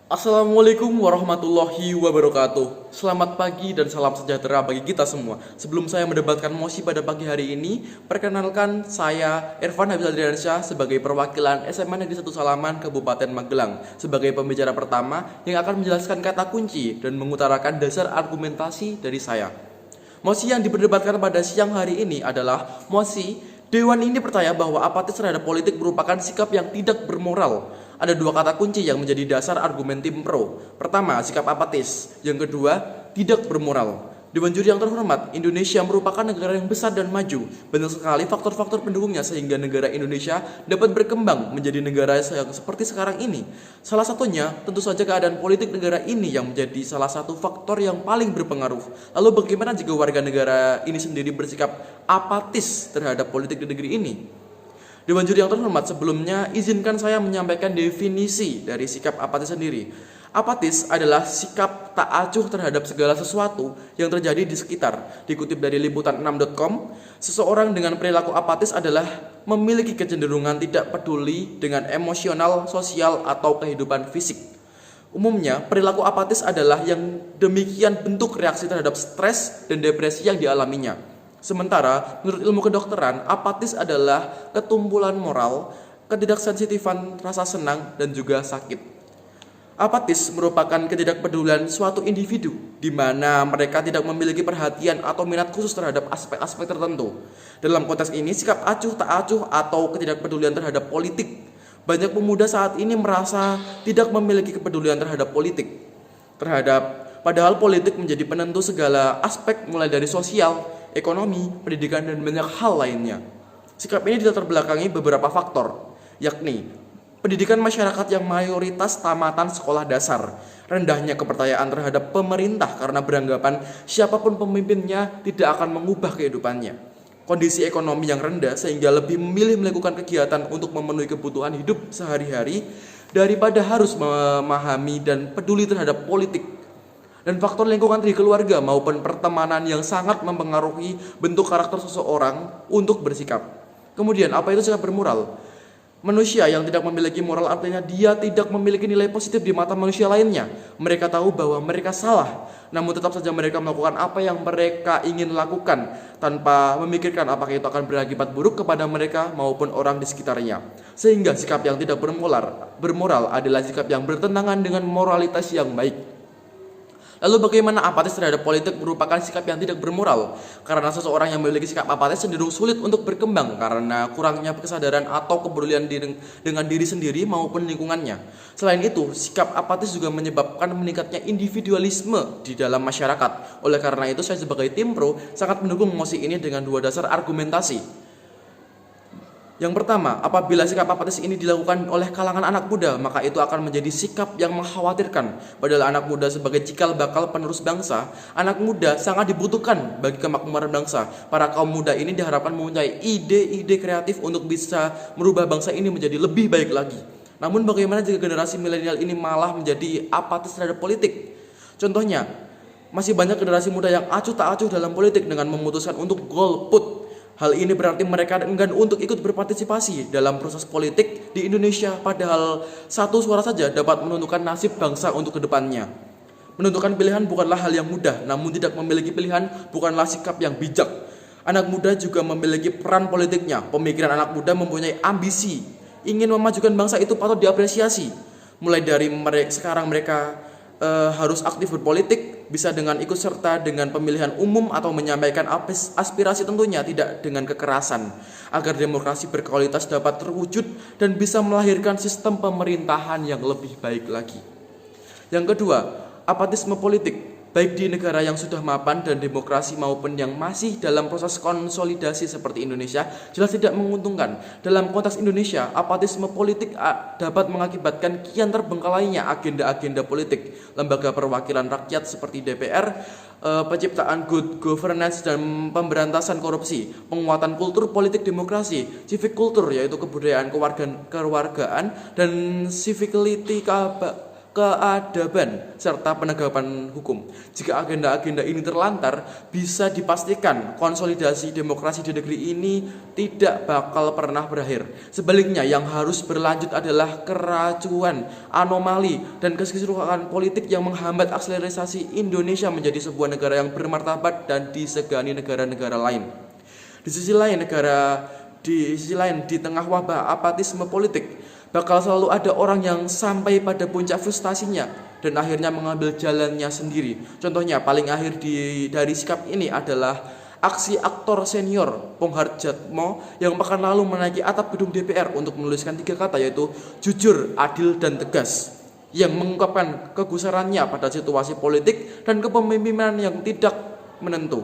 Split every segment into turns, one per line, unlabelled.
Assalamualaikum warahmatullahi wabarakatuh. Selamat pagi dan salam sejahtera bagi kita semua. Sebelum saya mendebatkan mosi pada pagi hari ini, perkenalkan saya Irfan Habis Adriansyah sebagai perwakilan SMA Negeri 1 Salaman Kabupaten Magelang sebagai pembicara pertama yang akan menjelaskan kata kunci dan mengutarakan dasar argumentasi dari saya. Mosi yang diperdebatkan pada siang hari ini adalah mosi Dewan ini percaya bahwa apatis terhadap politik merupakan sikap yang tidak bermoral. Ada dua kata kunci yang menjadi dasar argumen tim pro. Pertama, sikap apatis. Yang kedua, tidak bermoral. Dewan juri yang terhormat, Indonesia merupakan negara yang besar dan maju. Banyak sekali faktor-faktor pendukungnya sehingga negara Indonesia dapat berkembang menjadi negara yang seperti sekarang ini. Salah satunya, tentu saja keadaan politik negara ini yang menjadi salah satu faktor yang paling berpengaruh. Lalu bagaimana jika warga negara ini sendiri bersikap apatis terhadap politik di negeri ini? Dewan juri yang terhormat, sebelumnya izinkan saya menyampaikan definisi dari sikap apatis sendiri. Apatis adalah sikap tak acuh terhadap segala sesuatu yang terjadi di sekitar. Dikutip dari liputan6.com, seseorang dengan perilaku apatis adalah memiliki kecenderungan tidak peduli dengan emosional, sosial, atau kehidupan fisik. Umumnya, perilaku apatis adalah yang demikian bentuk reaksi terhadap stres dan depresi yang dialaminya. Sementara, menurut ilmu kedokteran, apatis adalah ketumbulan moral, ketidaksensitifan rasa senang, dan juga sakit. Apatis merupakan ketidakpedulian suatu individu, di mana mereka tidak memiliki perhatian atau minat khusus terhadap aspek-aspek tertentu. Dalam konteks ini, sikap acuh tak acuh atau ketidakpedulian terhadap politik. Banyak pemuda saat ini merasa tidak memiliki kepedulian terhadap politik. Padahal politik menjadi penentu segala aspek mulai dari sosial, ekonomi, pendidikan, dan banyak hal lainnya. Sikap ini dilatar belakangi beberapa faktor, yakni pendidikan masyarakat yang mayoritas tamatan sekolah dasar, rendahnya kepercayaan terhadap pemerintah karena beranggapan siapapun pemimpinnya tidak akan mengubah kehidupannya, kondisi ekonomi yang rendah sehingga lebih memilih melakukan kegiatan untuk memenuhi kebutuhan hidup sehari-hari daripada harus memahami dan peduli terhadap politik, dan faktor lingkungan di keluarga maupun pertemanan yang sangat mempengaruhi bentuk karakter seseorang untuk bersikap. Kemudian, apa itu sikap bermoral? Manusia yang tidak memiliki moral artinya dia tidak memiliki nilai positif di mata manusia lainnya. Mereka tahu bahwa mereka salah, namun tetap saja mereka melakukan apa yang mereka ingin lakukan tanpa memikirkan apakah itu akan berakibat buruk kepada mereka maupun orang di sekitarnya. Sehingga sikap yang tidak bermoral adalah sikap yang bertentangan dengan moralitas yang baik. Lalu bagaimana apatis terhadap politik merupakan sikap yang tidak bermoral? Karena seseorang yang memiliki sikap apatis cenderung sulit untuk berkembang karena kurangnya kesadaran atau kepedulian dengan diri sendiri maupun lingkungannya. Selain itu, sikap apatis juga menyebabkan meningkatnya individualisme di dalam masyarakat. Oleh karena itu, saya sebagai tim pro sangat mendukung mosi ini dengan dua dasar argumentasi. Yang pertama, apabila sikap apatis ini dilakukan oleh kalangan anak muda, maka itu akan menjadi sikap yang mengkhawatirkan. Padahal anak muda sebagai cikal bakal penerus bangsa, anak muda sangat dibutuhkan bagi kemakmuran bangsa. Para kaum muda ini diharapkan mempunyai ide-ide kreatif untuk bisa merubah bangsa ini menjadi lebih baik lagi. Namun bagaimana jika generasi milenial ini malah menjadi apatis terhadap politik? Contohnya, masih banyak generasi muda yang acuh tak acuh dalam politik dengan memutuskan untuk golput. Hal ini berarti mereka enggan untuk ikut berpartisipasi dalam proses politik di Indonesia, padahal satu suara saja dapat menentukan nasib bangsa untuk kedepannya. Menentukan pilihan bukanlah hal yang mudah, namun tidak memiliki pilihan bukanlah sikap yang bijak. Anak muda juga memiliki peran politiknya. Pemikiran anak muda mempunyai ambisi, ingin memajukan bangsa itu patut diapresiasi. Mulai dari sekarang mereka harus aktif berpolitik, bisa dengan ikut serta dengan pemilihan umum atau menyampaikan aspirasi, tentunya tidak dengan kekerasan, agar demokrasi berkualitas dapat terwujud dan bisa melahirkan sistem pemerintahan yang lebih baik lagi. Yang kedua, apatisme politik, baik di negara yang sudah mapan dan demokrasi maupun yang masih dalam proses konsolidasi seperti Indonesia, jelas tidak menguntungkan. Dalam konteks Indonesia, apatisme politik dapat mengakibatkan kian terbengkalainya agenda-agenda politik, lembaga perwakilan rakyat seperti DPR, penciptaan good governance dan pemberantasan korupsi, penguatan kultur politik demokrasi, civic culture yaitu kebudayaan kewargaan dan civility keadaban, serta penegakan hukum. Jika agenda-agenda ini terlantar, bisa dipastikan konsolidasi demokrasi di negeri ini tidak bakal pernah berakhir. Sebaliknya, yang harus berlanjut adalah keracuan, anomali, dan keseluruhan politik yang menghambat akselerasi Indonesia menjadi sebuah negara yang bermartabat dan disegani negara-negara lain. Di sisi lain, di tengah wabah apatisme politik, bakal selalu ada orang yang sampai pada puncak frustasinya dan akhirnya mengambil jalannya sendiri. Contohnya paling akhir dari sikap ini adalah aksi aktor senior Pong Hardjatmo yang pekan lalu menaiki atap gedung DPR untuk menuliskan 3 kata, yaitu jujur, adil, dan tegas, yang mengungkapkan kegusarannya pada situasi politik dan kepemimpinan yang tidak menentu.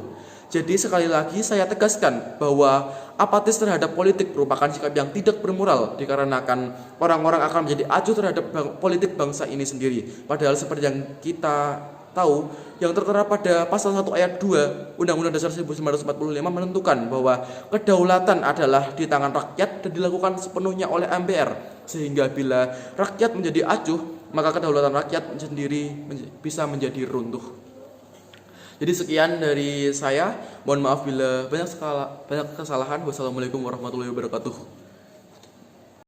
Jadi sekali lagi saya tegaskan bahwa apatis terhadap politik merupakan sikap yang tidak bermoral, dikarenakan orang-orang akan menjadi acuh terhadap politik bangsa ini sendiri. Padahal seperti yang kita tahu, yang tertera pada pasal 1 ayat 2 Undang-Undang Dasar 1945 menentukan bahwa kedaulatan adalah di tangan rakyat dan dilakukan sepenuhnya oleh MPR. Sehingga bila rakyat menjadi acuh, maka kedaulatan rakyat sendiri bisa menjadi runtuh. Jadi sekian dari saya. Mohon maaf bila banyak kesalahan. Wassalamualaikum warahmatullahi wabarakatuh.